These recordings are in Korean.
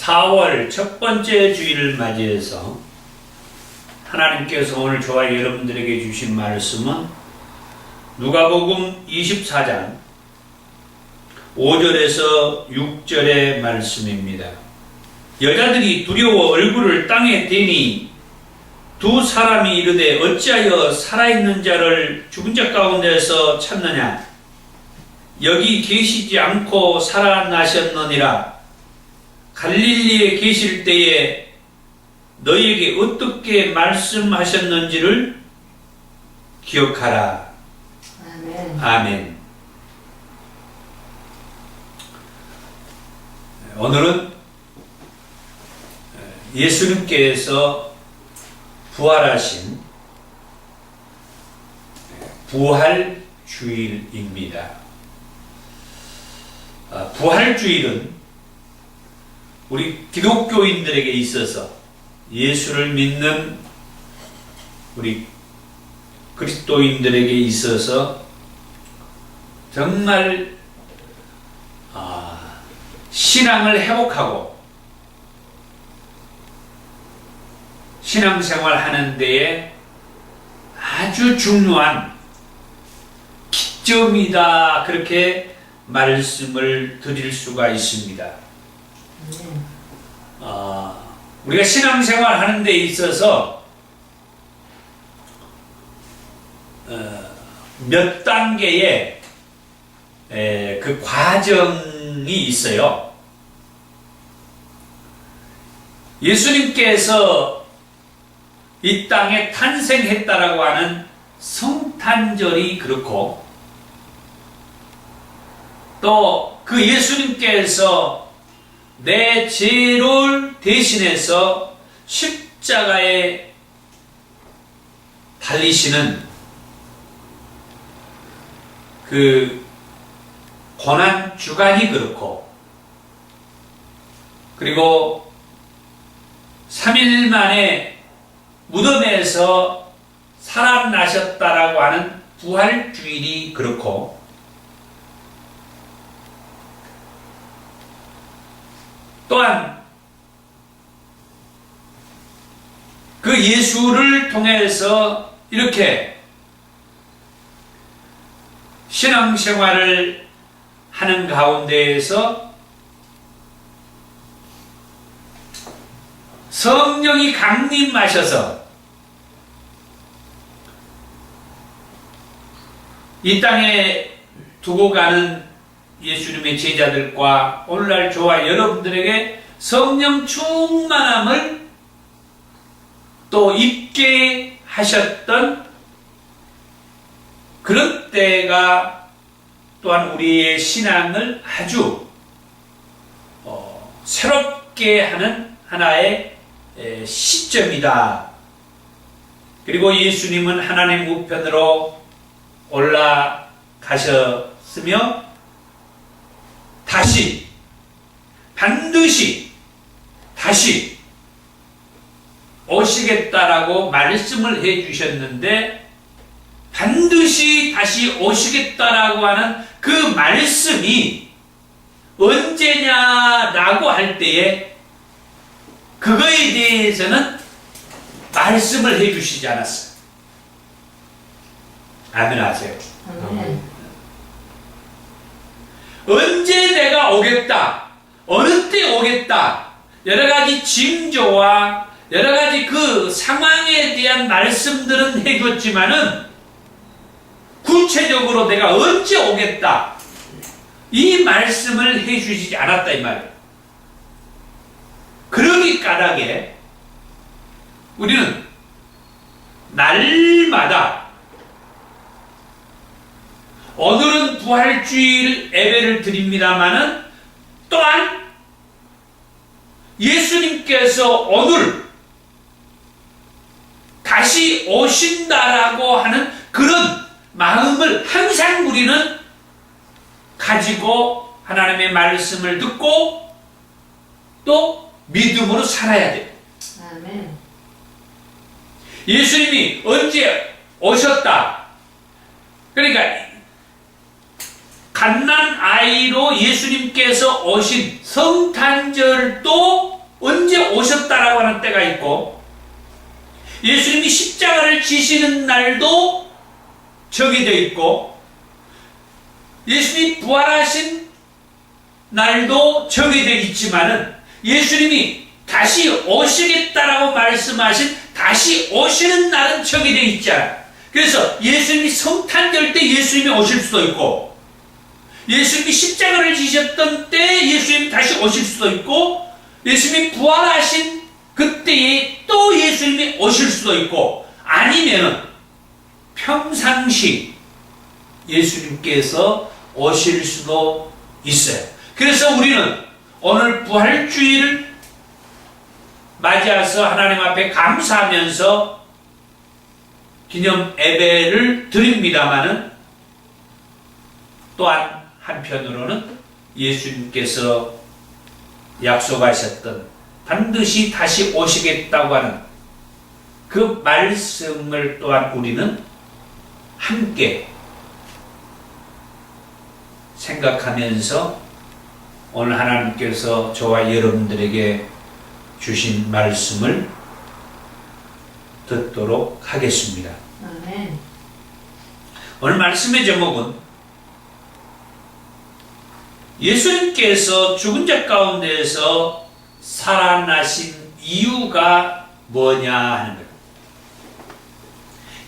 4월 첫 번째 주일을 맞이해서 하나님께서 오늘 저와 여러분들에게 주신 말씀은 누가복음 24장 5절에서 6절의 말씀입니다. 여자들이 두려워 얼굴을 땅에 대니 두 사람이 이르되 어찌하여 살아있는 자를 죽은 자 가운데서 찾느냐? 여기 계시지 않고 살아나셨느니라. 갈릴리에 계실 때에 너희에게 어떻게 말씀하셨는지를 기억하라. 아멘. 아멘. 오늘은 예수님께서 부활하신 부활주일입니다. 부활주일은 우리 기독교인들에게 있어서 예수를 믿는 우리 그리스도인들에게 있어서 정말 신앙을 회복하고 신앙생활 하는 데에 아주 중요한 기점이다, 그렇게 말씀을 드릴 수가 있습니다. 우리가 신앙생활 하는 데 있어서 몇 단계의 그 과정이 있어요. 예수님께서 이 땅에 탄생했다라고 하는 성탄절이 그렇고, 또 그 예수님께서 내 죄를 대신해서 십자가에 달리시는 그 고난 주간이 그렇고, 그리고 3일 만에 무덤에서 살아나셨다라고 하는 부활주일이 그렇고, 또한 그 예수를 통해서 이렇게 신앙생활을 하는 가운데에서 성령이 강림하셔서 이 땅에 두고 가는 예수님의 제자들과 오늘날 저와 여러분들에게 성령 충만함을 또 입게 하셨던 그런 때가 또한 우리의 신앙을 아주 새롭게 하는 하나의 시점이다. 그리고 예수님은 하나님 우편으로 올라가셨으며 다시 반드시 다시 오시겠다라고 말씀을 해 주셨는데, 반드시 다시 오시겠다라고 하는 그 말씀이 언제냐라고 할 때에 그거에 대해서는 말씀을 해 주시지 않았어요. 아멘 하세요. 아멘. 언제 내가 오겠다, 어느 때 오겠다, 여러 가지 징조와 여러 가지 그 상황에 대한 말씀들은 해줬지만은 구체적으로 내가 언제 오겠다, 이 말씀을 해주시지 않았다 이 말이에요. 그러기 까닭에 우리는 날마다, 오늘은 부활주일 예배를 드립니다마는 또한 예수님께서 오늘 다시 오신다라고 하는 그런 마음을 항상 우리는 가지고 하나님의 말씀을 듣고 또 믿음으로 살아야 돼요. 아멘. 예수님이 언제 오셨다, 그러니까 갓난 아이로 예수님께서 오신 성탄절도 오셨다라고 하는 때가 있고, 예수님이 십자가를 지시는 날도 정해져 있고, 예수님이 부활하신 날도 정해져 있지만은, 예수님이 다시 오시겠다라고 말씀하신 다시 오시는 날은 정해져 있잖아요. 그래서 예수님이 성탄절 때 예수님이 오실 수도 있고, 예수님이 십자가를 지셨던 때 예수님이 다시 오실 수도 있고, 예수님이 부활하신 그때에 또 예수님이 오실 수도 있고, 아니면 평상시 예수님께서 오실 수도 있어요. 그래서 우리는 오늘 부활주의를 맞이해서 하나님 앞에 감사하면서 기념 예배를 드립니다마는, 또한 한편으로는 예수님께서 약속하셨던 반드시 다시 오시겠다고 하는 그 말씀을 또한 우리는 함께 생각하면서 오늘 하나님께서 저와 여러분들에게 주신 말씀을 듣도록 하겠습니다. 아멘. 오늘 말씀의 제목은 예수님께서 죽은 자 가운데에서 살아나신 이유가 뭐냐 하는 거예요.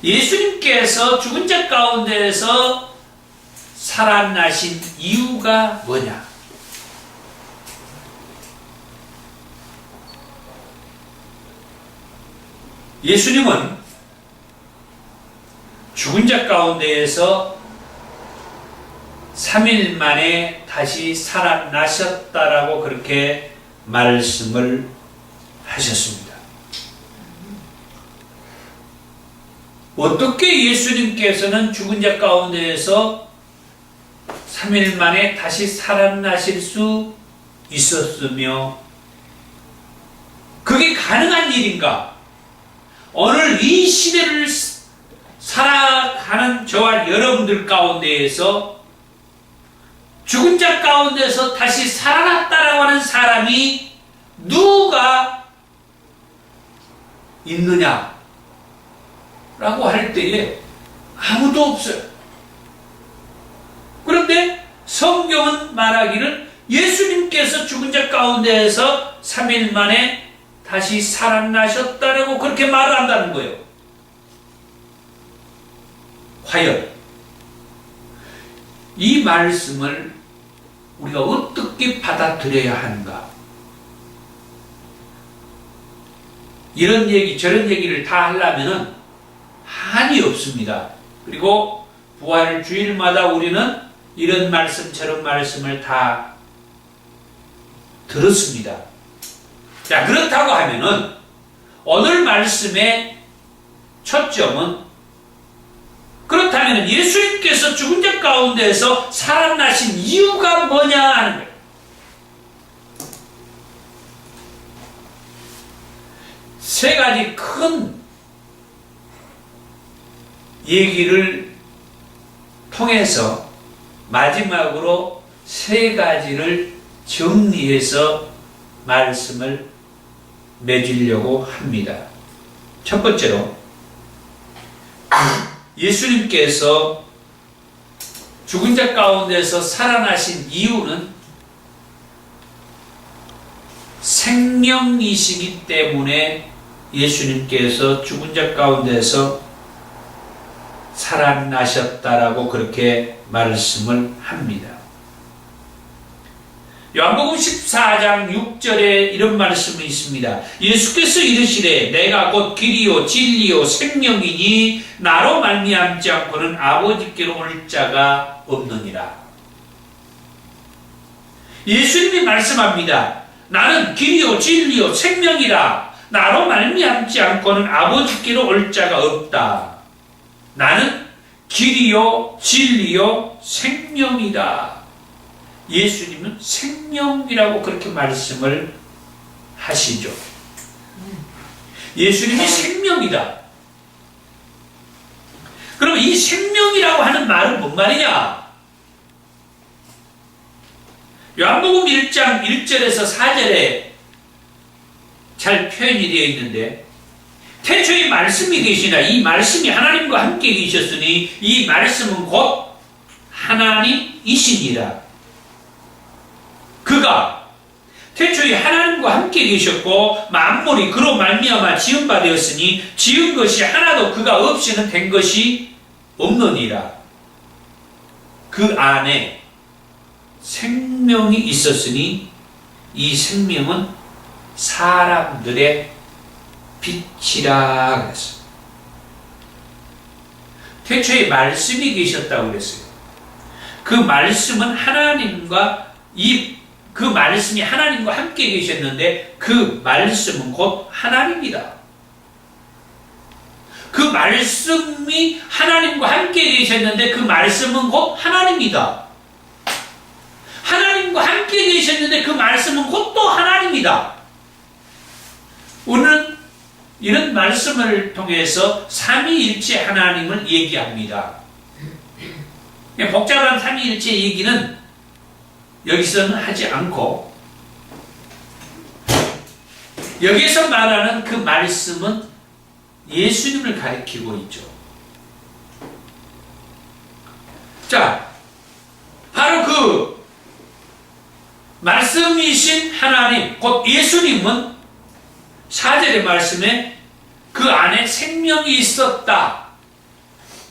예수님께서 죽은 자 가운데에서 살아나신 이유가 뭐냐? 예수님은 죽은 자 가운데에서 3일 만에 다시 살아나셨다라고 그렇게 말씀을 하셨습니다. 어떻게 예수님께서는 죽은 자 가운데에서 3일 만에 다시 살아나실 수 있었으며, 그게 가능한 일인가? 오늘 이 시대를 살아가는 저와 여러분들 가운데에서 죽은 자 가운데서 다시 살아났다라고 하는 사람이 누가 있느냐? 라고 할 때에 아무도 없어요. 그런데 성경은 말하기를 예수님께서 죽은 자 가운데에서 3일 만에 다시 살아나셨다라고 그렇게 말을 한다는 거예요. 과연 이 말씀을 우리가 어떻게 받아들여야 하는가? 이런 얘기 저런 얘기를 다 하려면은 한이 없습니다. 그리고 부활 주일마다 우리는 이런 말씀 저런 말씀을 다 들었습니다. 자, 그렇다고 하면은 오늘 말씀의 초점은, 그렇다면 예수님께서 죽은 자 가운데에서 살아나신 이유가 뭐냐 하는 거예요. 세 가지 큰 얘기를 통해서 마지막으로 세 가지를 정리해서 말씀을 맺으려고 합니다. 첫 번째로, 예수님께서 죽은 자 가운데서 살아나신 이유는 생명이시기 때문에 예수님께서 죽은 자 가운데서 살아나셨다라고 그렇게 말씀을 합니다. 요한복음 14장 6절에 이런 말씀이 있습니다. 예수께서 이르시되 내가 곧 길이요 진리요 생명이니 나로 말미암지 않고는 아버지께로 올 자가 없느니라. 예수님이 말씀합니다. 나는 길이요 진리요 생명이라. 나로 말미암지 않고는 아버지께로 올 자가 없다. 나는 길이요 진리요 생명이다. 예수님은 생명이라고 그렇게 말씀을 하시죠. 예수님이 생명이다. 그럼 이 생명이라고 하는 말은 뭔 말이냐? 요한복음 1장 1절에서 4절에 잘 표현이 되어 있는데, 태초에 말씀이 계시나 이 말씀이 하나님과 함께 계셨으니 이 말씀은 곧 하나님이시니라. 그가 태초에 하나님과 함께 계셨고 만물이 그로 말미암아 지은 바 되었으니 지은 것이 하나도 그가 없이는 된 것이 없느니라. 그 안에 생명이 있었으니 이 생명은 사람들의 빛이라 그랬어요. 태초에 말씀이 계셨다고 그랬어요. 그 말씀은 그 말씀이 하나님과 함께 계셨는데 그 말씀은 곧 하나님이다. 그 말씀이 하나님과 함께 계셨는데 그 말씀은 곧 하나님이다. 하나님과 함께 계셨는데 그 말씀은 곧 또 하나님이다. 오늘은 이런 말씀을 통해서 삼위일체 하나님을 얘기합니다. 복잡한 삼위일체 얘기는 여기서는 하지 않고 여기서 말하는 그 말씀은 예수님을 가리키고 있죠. 자, 바로 그 말씀이신 하나님, 곧 예수님은 4절의 말씀에 그 안에 생명이 있었다.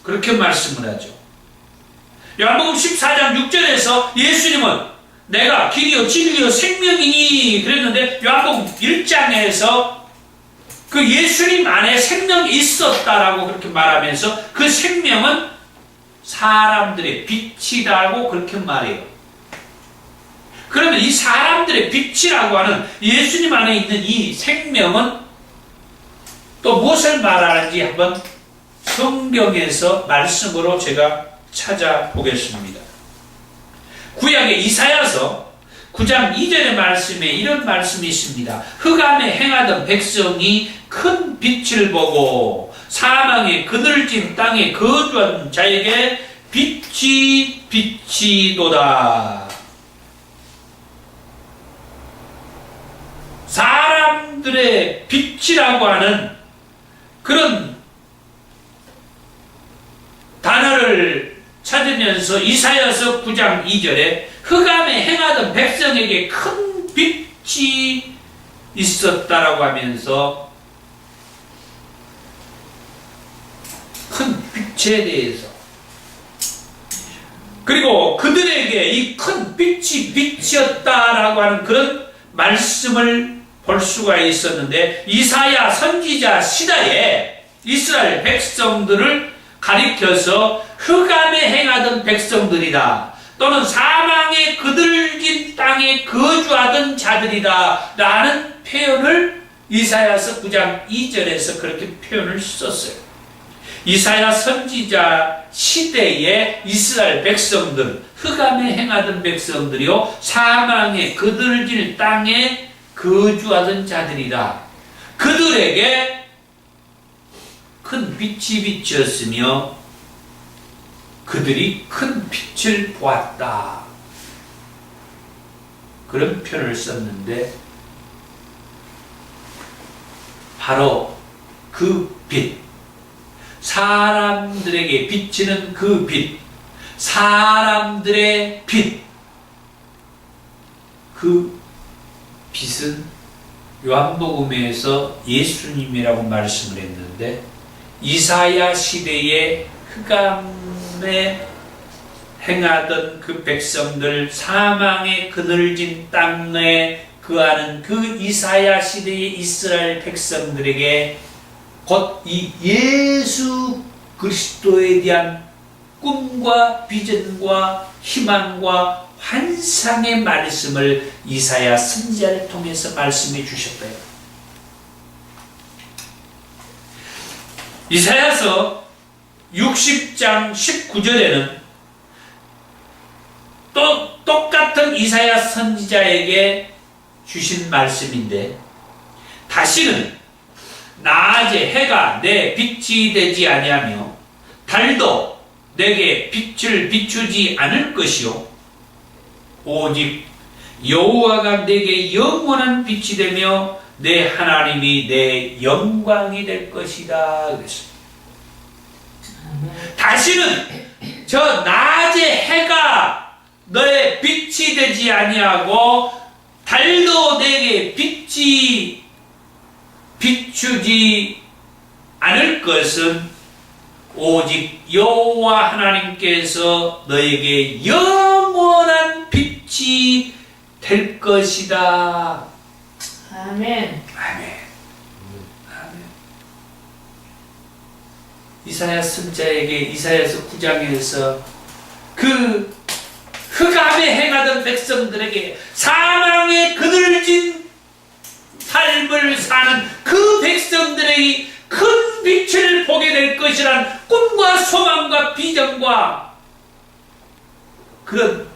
그렇게 말씀을 하죠. 요한복음 14장 6절에서 예수님은 내가 길이요 진리요 생명이니 그랬는데 요한복음 1장에서 그 예수님 안에 생명이 있었다라고 그렇게 말하면서 그 생명은 사람들의 빛이라고 그렇게 말해요. 그러면 이 사람들의 빛이라고 하는 예수님 안에 있는 이 생명은 또 무엇을 말하는지 한번 성경에서 말씀으로 제가 찾아보겠습니다. 구약의 이사야서 9장 2절의 말씀에 이런 말씀이 있습니다. 흑암에 행하던 백성이 큰 빛을 보고 사망의 그늘진 땅에 거주한 자에게 빛이 비치도다. 사람들의 빛이라고 하는 그런 단어를 찾으면서 이사야서 9장 2절에 흑암에 행하던 백성에게 큰 빛이 있었다라고 하면서 큰 빛에 대해서 그리고 그들에게 이 큰 빛이 빛이었다라고 하는 그런 말씀을 볼 수가 있었는데 이사야 선지자 시대에 이스라엘 백성들을 가리켜서 흑암에 행하던 백성들이다. 또는 사망의 그들긴 땅에 거주하던 자들이다. 라는 표현을 이사야서 9장 2절에서 그렇게 표현을 썼어요. 이사야 선지자 시대에 이스라엘 백성들, 흑암에 행하던 백성들이요, 사망의 그들길 땅에 거주하던 자들이다. 그들에게 큰 빛이 비쳤으며 그들이 큰 빛을 보았다. 그런 표현을 썼는데 바로 그 빛, 사람들에게 비치는 그 빛, 사람들의 빛, 그 빛은 요한복음에서 예수님이라고 말씀을 했는데 이사야 시대에 흑암에 행하던 그 백성들, 사망의 그늘진 땅에 거하는 그 이사야 시대의 이스라엘 백성들에게 곧 이 예수 그리스도에 대한 꿈과 비전과 희망과 환상의 말씀을 이사야 선지자를 통해서 말씀해 주셨어요. 이사야서 60장 19절에는 또 똑같은 이사야 선지자에게 주신 말씀인데 다시는 낮에 해가 내 빛이 되지 아니하며 달도 내게 빛을 비추지 않을 것이요 오직 여호와가 내게 영원한 빛이 되며 내 하나님이 내 영광이 될 것이다. 그랬습니다. 다시는 저 낮의 해가 너의 빛이 되지 아니하고 달도 내게 비추지 않을 것은 오직 여호와 하나님께서 너에게 영원한 빛이 될 것이다. 아멘. 아멘. 아멘. 이사야 선자에게 이사야서 9장에서 그 흑암에 행하던 백성들에게 사망의 그늘진 삶을 사는 그 백성들의 큰 빛을 보게 될 것이란 꿈과 소망과 비전과 그런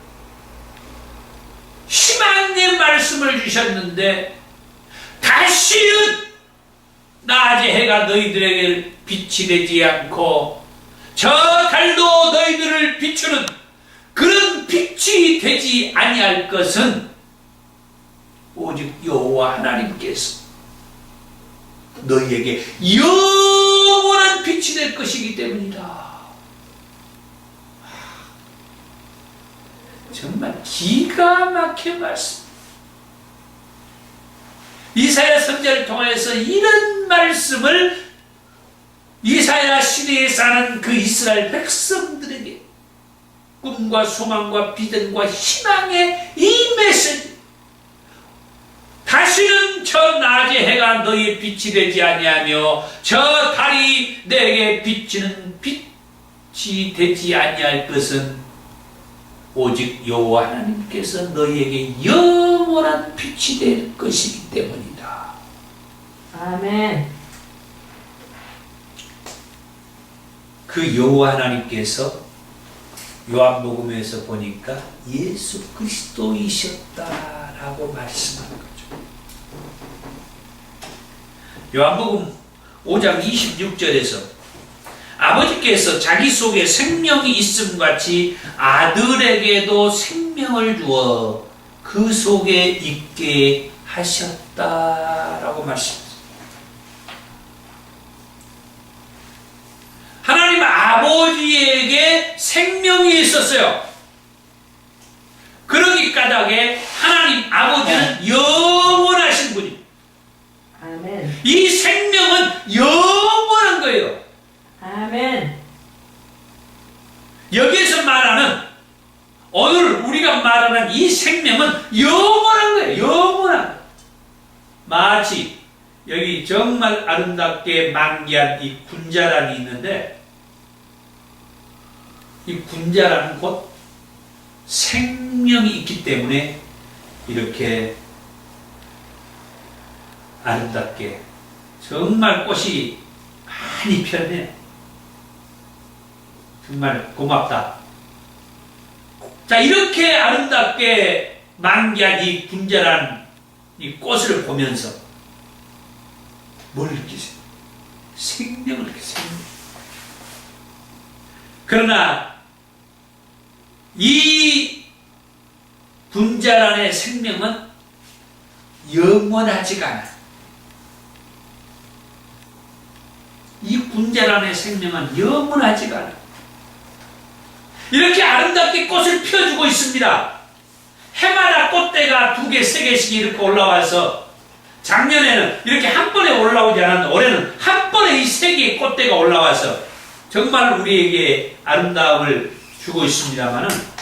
희망의 말씀을 주셨는데 다시는 낮의 해가 너희들에게 빛이 되지 않고 저 달도 너희들을 비추는 그런 빛이 되지 아니할 것은 오직 여호와 하나님께서 너희에게 영원한 빛이 될 것이기 때문이다. 정말 기가 막힌 말씀. 이사야 선지자를 통해서 이런 말씀을 이사야 시대에 사는 그 이스라엘 백성들에게 꿈과 소망과 비전과 희망의 이 메시지, 다시는 저 낮의 해가 너희의 빛이 되지 아니하며 저 달이 내게 비치는 빛이 되지 아니할 것은 오직 여호와 하나님께서 너희에게 영원한 빛이 될 것이기 때문이다. 아멘. 그 여호와 하나님께서 요한복음에서 보니까 예수 그리스도이셨다라고 말씀하는 거죠. 요한복음 5장 26절에서 아버지께서 자기 속에 생명이 있음 같이 아들에게도 생명을 주어 그 속에 있게 하셨다라고 말씀합니다. 하나님 아버지에게 생명이 있었어요. 그러기 까닭에 하나님 아버지는 영원하신 분입니다. 아멘. 이 생명은 영원한 거예요. 아멘. 여기에서 말하는 오늘 우리가 말하는 이 생명은 영원한 거예요. 영원한. 마치 여기 정말 아름답게 만개한 이 군자란이 있는데 이 군자란은 곧 생명이 있기 때문에 이렇게 아름답게 정말 꽃이 많이 폈네. 정말 고맙다. 자, 이렇게 아름답게 만개한 이 군자란 이 꽃을 보면서 뭘 느끼세요? 생명을 느끼세요. 그러나 이 군자란의 생명은 영원하지가 않아요. 이 군자란의 생명은 영원하지가 않아요. 이렇게 아름답게 꽃을 펴주고 있습니다. 해마다 꽃대가 2개, 3개씩 이렇게 올라와서 작년에는 이렇게 한 번에 올라오지 않았는데 올해는 한 번에 이 3개의 꽃대가 올라와서 정말 우리에게 아름다움을 주고 있습니다만은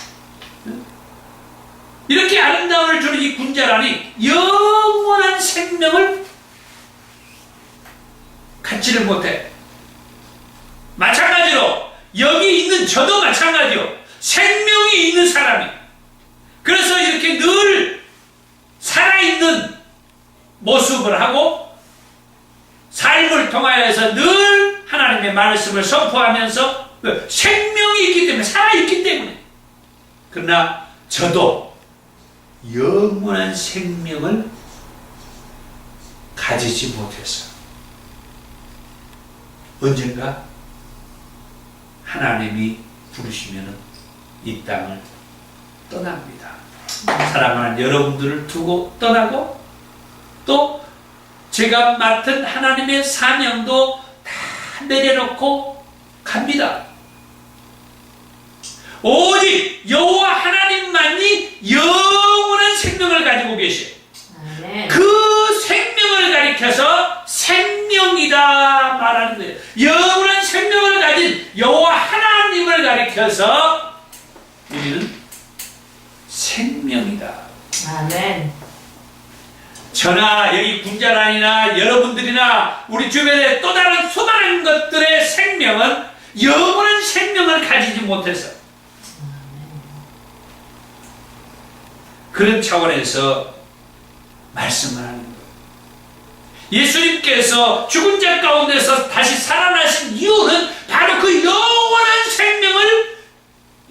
이렇게 아름다움을 주는 이 군자란이 영원한 생명을 갖지를 못해. 마찬가지로 여기 있는 저도 마찬가지요. 생명이 있는 사람이. 그래서 이렇게 늘 살아있는 모습을 하고 삶을 통하여서 늘 하나님의 말씀을 선포하면서 생명이 있기 때문에 살아있기 때문에. 그러나 저도 영원한 생명을 가지지 못해서 언젠가 하나님이 부르시면 이 땅을 떠납니다. 사랑하는 여러분들을 두고 떠나고 또 제가 맡은 하나님의 사명도 다 내려놓고 갑니다. 오직 여호와 하나님만이 영원한 생명을 가지고 계셔. 아멘. 그 생명을 가리켜서 생명이다 말하는 거예요. 영원한 생명을 가진 여호와 하나님을 가리켜서 우리는 생명이다. 아멘. 저나 여기 군자란이나 여러분들이나 우리 주변의 또 다른 수많은 것들의 생명은 영원한 생명을 가지지 못해서 그런 차원에서 말씀을 하는 거예요. 예수님께서 죽은 자 가운데서 다시 살아나신 이유는 바로 그 영원한 생명을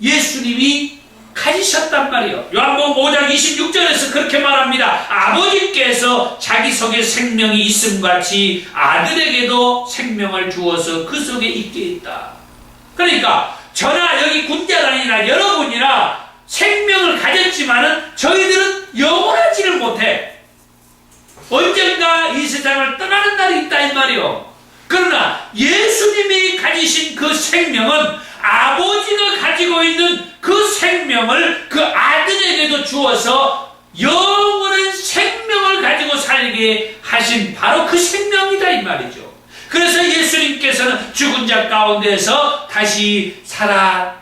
예수님이 가지셨단 말이에요. 요한복음 5장 26절에서 그렇게 말합니다. 아버지께서 자기 속에 생명이 있음 같이 아들에게도 생명을 주어서 그 속에 있게 있다. 그러니까 저나 여기 군자란이나 여러분이나 생명을 가졌지만은 저희들은 영원하지를 못해. 언젠가 이 세상을 떠나는 날이 있다 이 말이요. 그러나 예수님이 가지신 그 생명은 아버지가 가지고 있는 그 생명을 그 아들에게도 주어서 영원한 생명을 가지고 살게 하신 바로 그 생명이다 이 말이죠. 그래서 예수님께서는 죽은 자 가운데서 다시 살아나게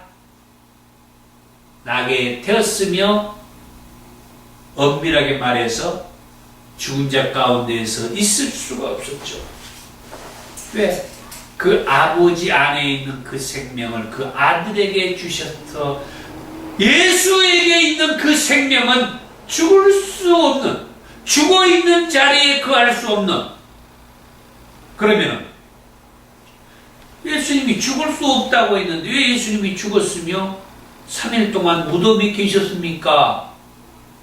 되었으며 엄밀하게 말해서 죽은 자 가운데에서 있을 수가 없었죠. 왜? 그 아버지 안에 있는 그 생명을 그 아들에게 주셔서 예수에게 있는 그 생명은 죽을 수 없는, 죽어있는 자리에 거할 수 없는. 그러면 예수님이 죽을 수 없다고 했는데 왜 예수님이 죽었으며 3일 동안 무덤에 계셨습니까?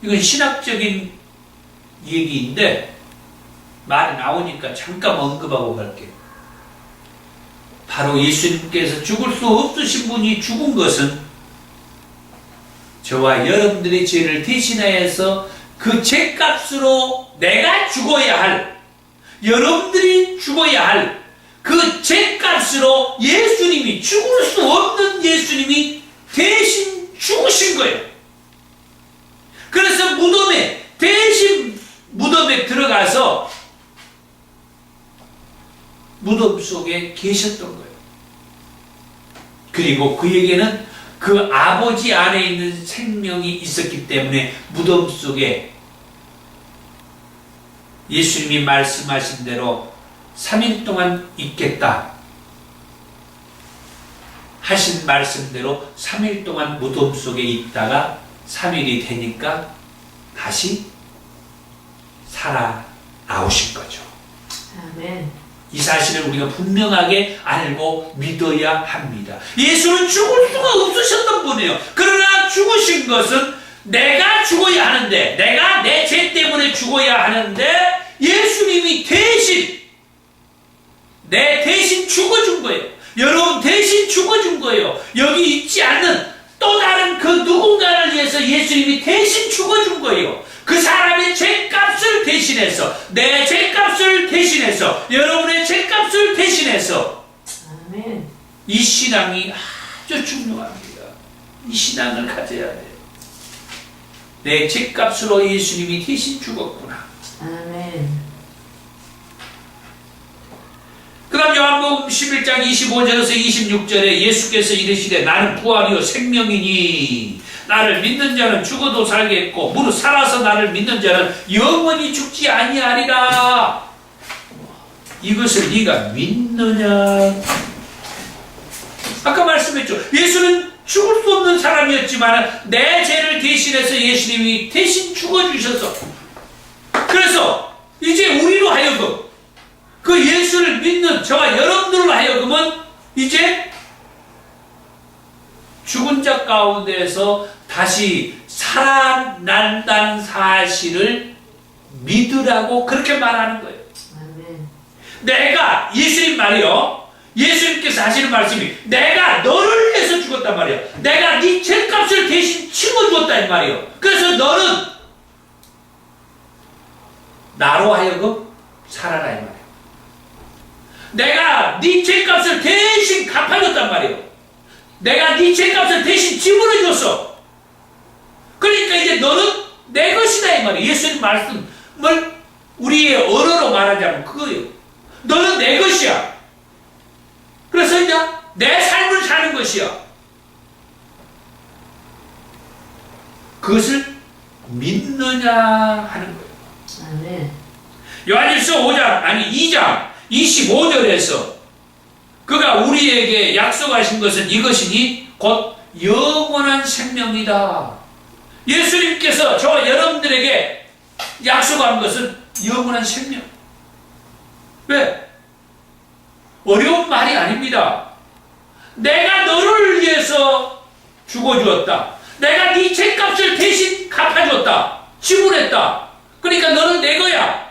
이건 신학적인 얘기인데 말이 나오니까 잠깐 언급하고 갈게요. 바로 예수님께서 죽을 수 없으신 분이 죽은 것은 저와 여러분들의 죄를 대신하여서 그 죄값으로 내가 죽어야 할, 여러분들이 죽어야 할 그 죄값으로 예수님이, 죽을 수 없는 예수님이 대신 죽으신 거예요. 그래서 대신 무덤에 들어가서 무덤 속에 계셨던 거예요. 그리고 그에게는 그 아버지 안에 있는 생명이 있었기 때문에 무덤 속에 예수님이 말씀하신 대로 3일 동안 있겠다 하신 말씀대로 3일 동안 무덤 속에 있다가 3일이 되니까 다시 살아나오신 거죠. 아멘. 이 사실을 우리가 분명하게 알고 믿어야 합니다. 예수는 죽을 수가 없으셨던 분이에요. 그러나 죽으신 것은 내가 죽어야 하는데, 내가 내 죄 때문에 죽어야 하는데 예수님이 내 대신 죽어준 거예요. 여러분 대신 죽어준 거예요. 여기 있지 않는 또 다른 그 누군가를 위해서 예수님이 대신 죽어준 거예요. 그 사람의 죄값을 대신해서, 내 죄값을 대신해서, 여러분의 죄값을 대신해서. 아멘. 이 신앙이 아주 중요합니다. 이 신앙을 가져야 돼요. 내 죄값으로 예수님이 대신 죽었구나. 아멘. 그 다음 요한복음 11장 25절에서 26절에 예수께서 이르시되 나는 부활이요 생명이니 나를 믿는 자는 죽어도 살겠고 무릇 살아서 나를 믿는 자는 영원히 죽지 아니하리라. 이것을 네가 믿느냐? 아까 말씀했죠. 예수는 죽을 수 없는 사람이었지만 내 죄를 대신해서 예수님이 대신 죽어주셔서, 그래서 이제 우리로 하여금 그 예수를 믿는 저와 여러분들로 하여금은 이제 죽은 자 가운데에서 다시 살아난다는 사실을 믿으라고 그렇게 말하는 거예요. 아멘. 내가, 예수님 말이요, 예수님께서 하시는 말씀이 내가 너를 위해서 죽었단 말이에요. 내가 네 죄값을 대신 치고 죽었다 이 말이에요. 그래서 너는 나로 하여금 살아라 이 말이에요. 내가 네 죄값을 대신 갚아줬단 말이에요. 내가 네 죄값을 대신 지불해줬어. 그러니까 이제 너는 내 것이다 이 말이에요. 예수님 말씀을 우리의 언어로 말하자면 그거예요. 너는 내 것이야. 그래서 이제 내 삶을 사는 것이야. 그것을 믿느냐 하는 거예요. 아멘. 요한일서 2장 25절에서 그가 우리에게 약속하신 것은 이것이니 곧 영원한 생명이다. 예수님께서 저와 여러분들에게 약속한 것은 영원한 생명. 왜? 어려운 말이 아닙니다. 내가 너를 위해서 죽어주었다. 내가 네 죄값을 대신 갚아줬다. 지불했다. 그러니까 너는 내 거야.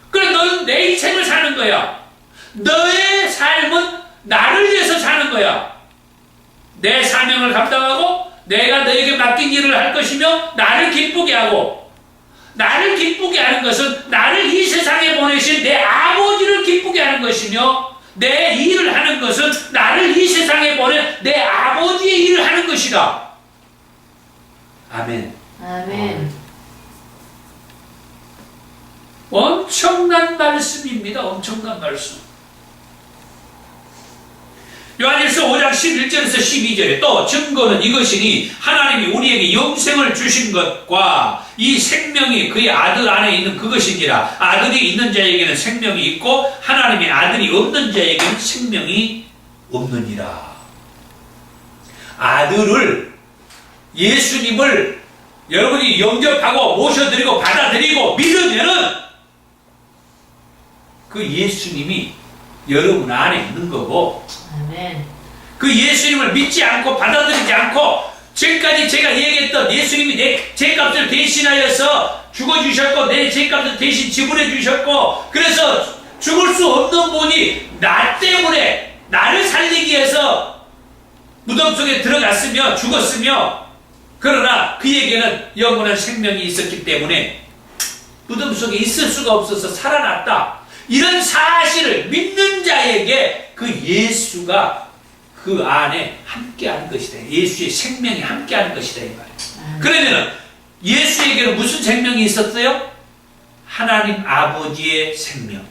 그래 너는 내 인생을 사는 거야. 너의 삶은 나를 위해서 사는 거야. 내 사명을 감당하고 내가 너에게 맡긴 일을 할 것이며 나를 기쁘게 하고, 나를 기쁘게 하는 것은 나를 이 세상에 보내신 내 아버지를 기쁘게 하는 것이며, 내 일을 하는 것은 나를 이 세상에 보낸 내 아버지의 일을 하는 것이다. 아멘. 아멘. 엄청난 말씀입니다. 엄청난 말씀. 요한일서 5장 11절에서 12절에 또 증거는 이것이니 하나님이 우리에게 영생을 주신 것과 이 생명이 그의 아들 안에 있는 그것이니라. 아들이 있는 자에게는 생명이 있고 하나님의 아들이 없는 자에게는 생명이 없느니라. 아들을, 예수님을 여러분이 영접하고 모셔드리고 받아들이고 믿으면은 그 예수님이 여러분 안에 있는 거고, 아멘. 그 예수님을 믿지 않고 받아들이지 않고 지금까지 제가 얘기했던 예수님이 내 죄값을 대신하여서 죽어주셨고 내 죄값을 대신 지불해 주셨고 그래서 죽을 수 없는 분이 나 때문에 나를 살리기 위해서 무덤 속에 들어갔으며 죽었으며, 그러나 그에게는 영원한 생명이 있었기 때문에 무덤 속에 있을 수가 없어서 살아났다. 이런 사실을 믿는 자에게 그 예수가 그 안에 함께하는 것이다. 예수의 생명이 함께하는 것이다 이 말이에요. 그러면은 예수에게는 무슨 생명이 있었어요? 하나님 아버지의 생명.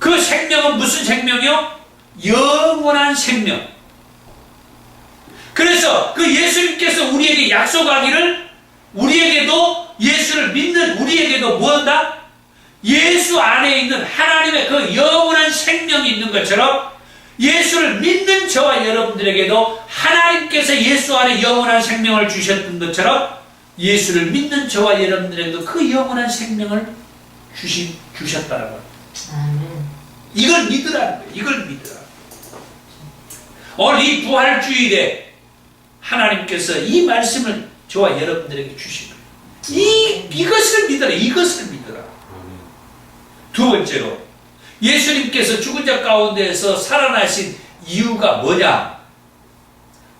그 생명은 무슨 생명이요? 영원한 생명. 그래서 그 예수님께서 우리에게 약속하기를, 우리에게도 예수를 믿는 우리에게도 무언다? 예수 안에 있는 하나님의 그 영원한 생명이 있는 것처럼 예수를 믿는 저와 여러분들에게도 하나님께서 예수 안에 영원한 생명을 주셨던 것처럼 예수를 믿는 저와 여러분들에게도 그 영원한 생명을 주셨다는 거예요. 아멘. 이걸 믿으라는 거예요. 이걸 믿으라. 오늘 이 부활주일에 하나님께서 이 말씀을 저와 여러분들에게 주신 거예요. 이것을 믿어라. 이것을 믿어라. 두 번째로 예수님께서 죽은 자 가운데에서 살아나신 이유가 뭐냐?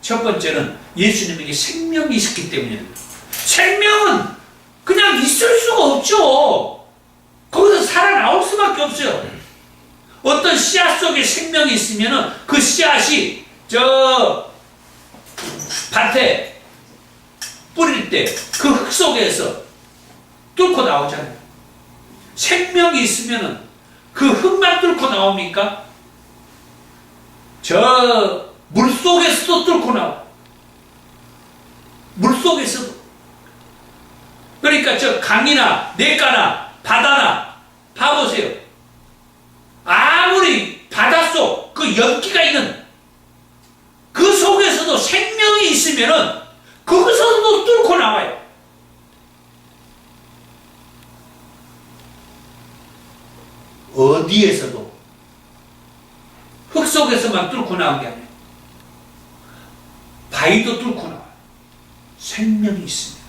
첫 번째는 예수님에게 생명이 있었기 때문입니다. 생명은 그냥 있을 수가 없죠. 거기서 살아나올 수밖에 없어요. 어떤 씨앗 속에 생명이 있으면 그 씨앗이 저 밭에 뿌릴 때 그 흙 속에서 뚫고 나오잖아요. 생명이 있으면 그 흙만 뚫고 나옵니까? 저 물속에서도 뚫고 나와. 물속에서도. 그러니까 저 강이나 냇가나 바다나 봐보세요. 아무리 바닷속 그 연기가 있는 그 속에서도 생명이 있으면은 거기서도 뚫고 나와요. 어디에서도. 흙 속에서만 뚫고 나온 게 아니에요. 바위도 뚫고 나와요. 생명이 있습니다.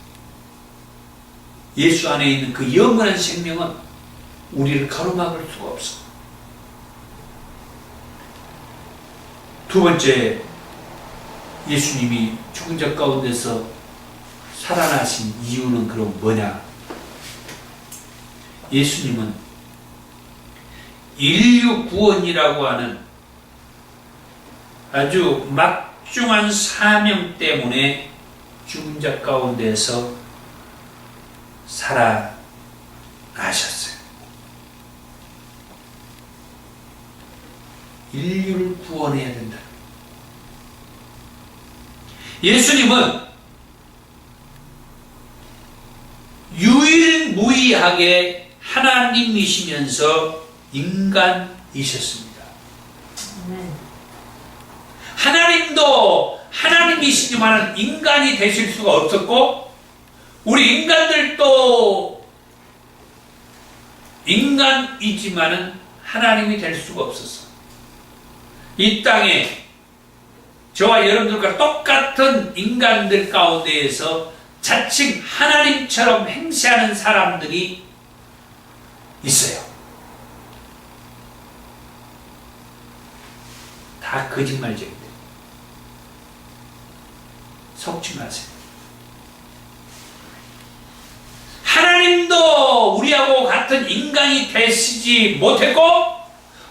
예수 안에 있는 그 영원한 생명은 우리를 가로막을 수가 없어. 두 번째, 예수님이 죽은 자 가운데서 살아나신 이유는 그럼 뭐냐? 예수님은 인류 구원이라고 하는 아주 막중한 사명 때문에 죽은 자 가운데서 살아나셨어요. 인류를 구원해야 된다. 예수님은 유일무이하게 하나님이시면서 인간이셨습니다. 아멘. 하나님도 하나님이시지만 인간이 되실 수가 없었고, 우리 인간들도 인간이지만 하나님이 될 수가 없었어. 이 땅에 저와 여러분들과 똑같은 인간들 가운데에서 자칭 하나님처럼 행세하는 사람들이 있어요. 다 거짓말쟁이들. 속지 마세요. 하나님도 우리하고 같은 인간이 되시지 못했고,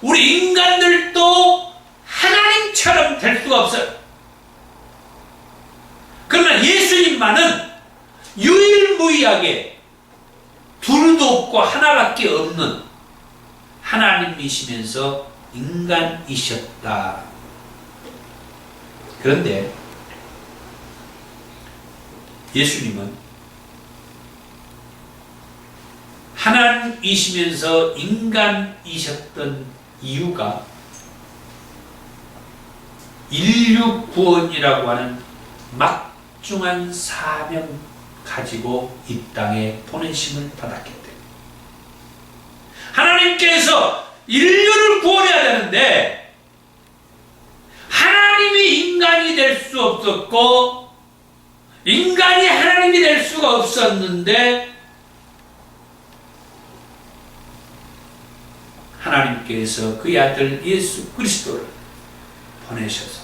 우리 인간들도 하나님처럼 될 수가 없어요. 그러나 예수님만은 유일무이하게 둘도 없고 하나밖에 없는 하나님이시면서 인간이셨다. 그런데 예수님은 하나님이시면서 인간이셨던 이유가 인류 구원이라고 하는 막중한 사명 가지고 이 땅에 보내심을 받았기 때문에, 하나님께서 인류를 구원해야 되는데 하나님이 인간이 될 수 없었고 인간이 하나님이 될 수가 없었는데, 하나님께서 그의 아들 예수 그리스도를 보내셔서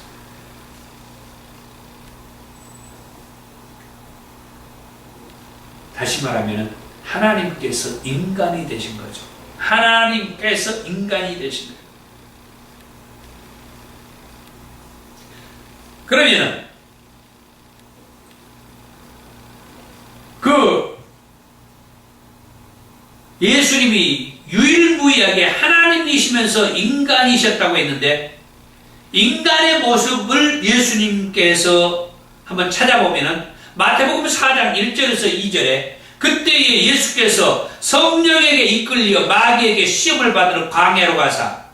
다시 말하면 하나님께서 인간이 되신 거죠. 하나님께서 인간이 되신 거예요. 그러면 예수님이 유일무이하게 하나님이시면서 인간이셨다고 했는데, 인간의 모습을 예수님께서 한번 찾아보면은 마태복음 4장 1절에서 2절에 그때에 예수께서 성령에게 이끌려 마귀에게 시험을 받으러 광야로 가사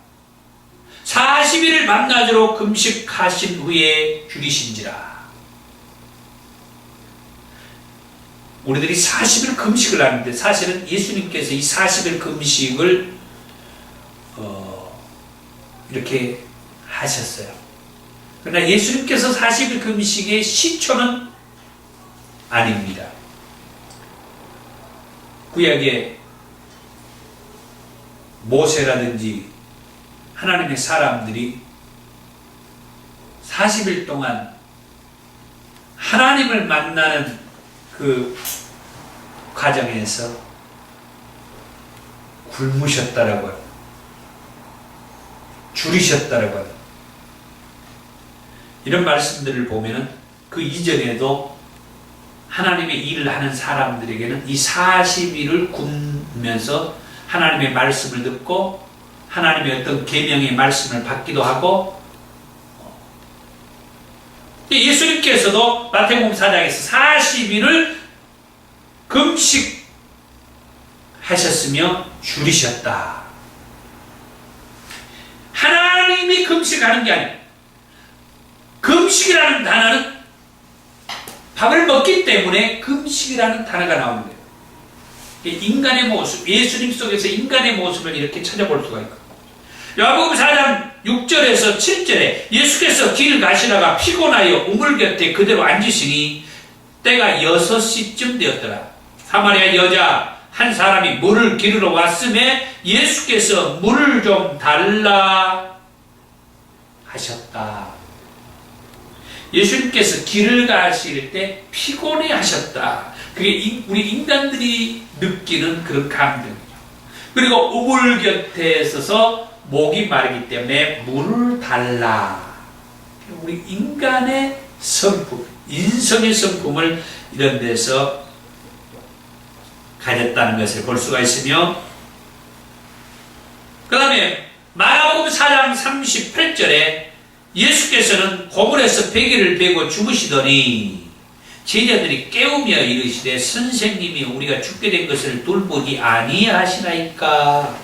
40일을 밤낮으로 금식하신 후에 죽이신지라. 우리들이 40일 금식을 하는데 사실은 예수님께서 이 40일 금식을 이렇게 하셨어요. 그러나 예수님께서 40일 금식의 시초는 아닙니다. 구약의 모세라든지 하나님의 사람들이 40일 동안 하나님을 만나는 그 과정에서 굶으셨다라고 해요. 줄이셨다라고 해요. 이런 말씀들을 보면은 그 이전에도 하나님의 일을 하는 사람들에게는 이 40일을 굶으면서 하나님의 말씀을 듣고 하나님의 어떤 계명의 말씀을 받기도 하고, 예수님께서도 마태복음 4장에서 40일을 금식하셨으며 줄이셨다. 하나님이 금식하는 게 아니에요. 금식이라는 단어는 밥을 먹기 때문에 금식이라는 단어가 나오는 거예요. 인간의 모습, 예수님 속에서 인간의 모습을 이렇게 찾아볼 수가 있고, 요한복음 4장 6절에서 7절에 예수께서 길을 가시다가 피곤하여 우물 곁에 그대로 앉으시니 때가 6시쯤 되었더라. 사마리아 여자 한 사람이 물을 기르러 왔음에 예수께서 물을 좀 달라 하셨다. 예수님께서 길을 가실 때 피곤해 하셨다. 그게 우리 인간들이 느끼는 그런 감정이죠. 그리고 우물 곁에 서서 목이 마르기 때문에 물을 달라. 우리 인간의 성품, 인성의 성품을 이런 데서 가졌다는 것을 볼 수가 있으며, 그 다음에 마가복음 4장 38절에 예수께서는 고물에서 베개를 베고 주무시더니 제자들이 깨우며 이르시되 선생님이 우리가 죽게 된 것을 돌보지 아니하시나이까.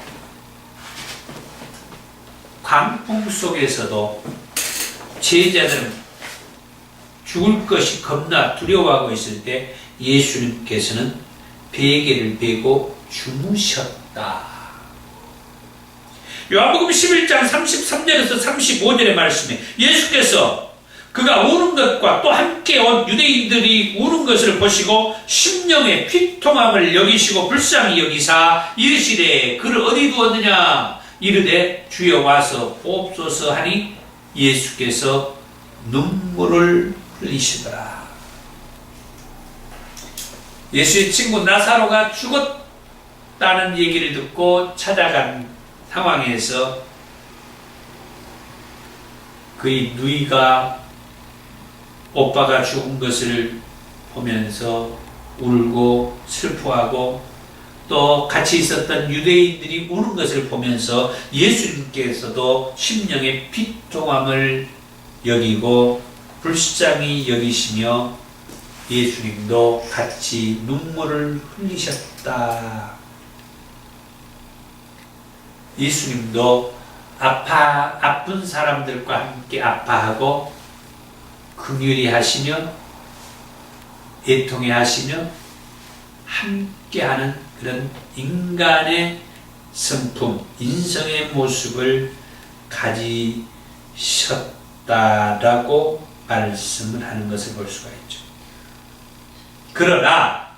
광풍 속에서도 제자들은 죽을 것이 겁나 두려워하고 있을 때 예수님께서는 베개를 베고 주무셨다. 요한복음 11장 33절에서 35절의 말씀에 예수께서 그가 우는 것과 또 함께 온 유대인들이 우는 것을 보시고 심령의 피통함을 여기시고 불쌍히 여기사 이르시되 그를 어디 두었느냐. 이르되 주여 와서 보옵소서 하니 예수께서 눈물을 흘리시더라. 예수의 친구 나사로가 죽었다는 얘기를 듣고 찾아간 상황에서 그의 누이가 오빠가 죽은 것을 보면서 울고 슬퍼하고 또 같이 있었던 유대인들이 우는 것을 보면서 예수님께서도 심령의 피통함을 여기고 불쌍히 여기시며 예수님도 같이 눈물을 흘리셨다. 예수님도 아픈 사람들과 함께 아파하고 긍휼히 하시며 애통해 하시며 함께하는 그런 인간의 성품, 인성의 모습을 가지셨다라고 말씀을 하는 것을 볼 수가 있죠. 그러나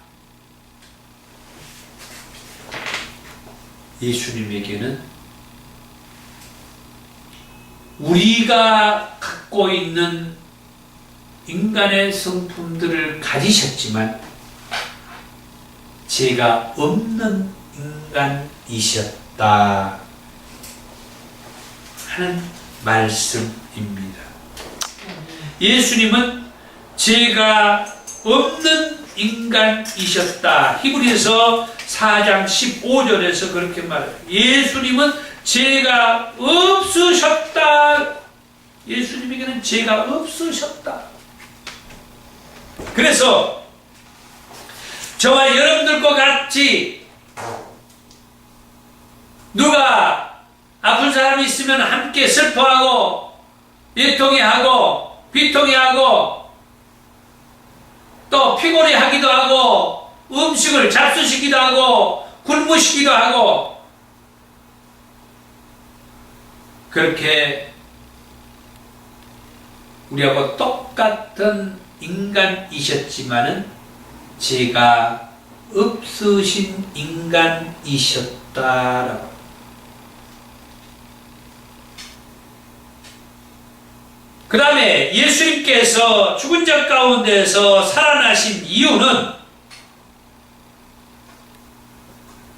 예수님에게는 우리가 갖고 있는 인간의 성품들을 가지셨지만 죄가 없는 인간이셨다 하는 말씀입니다. 예수님은 죄가 없는 인간이셨다. 히브리서 4장 15절에서 그렇게 말해요. 예수님은 죄가 없으셨다. 예수님에게는 죄가 없으셨다. 그래서 저와 여러분들과 같이 누가 아픈 사람이 있으면 함께 슬퍼하고 애통해하고 비통해하고 또 피곤해하기도 하고 음식을 잡수시기도 하고 굶으시기도 하고 그렇게 우리하고 똑같은 인간이셨지만은 죄가 없으신 인간이셨다라고. 그 다음에 예수님께서 죽은 자 가운데서 살아나신 이유는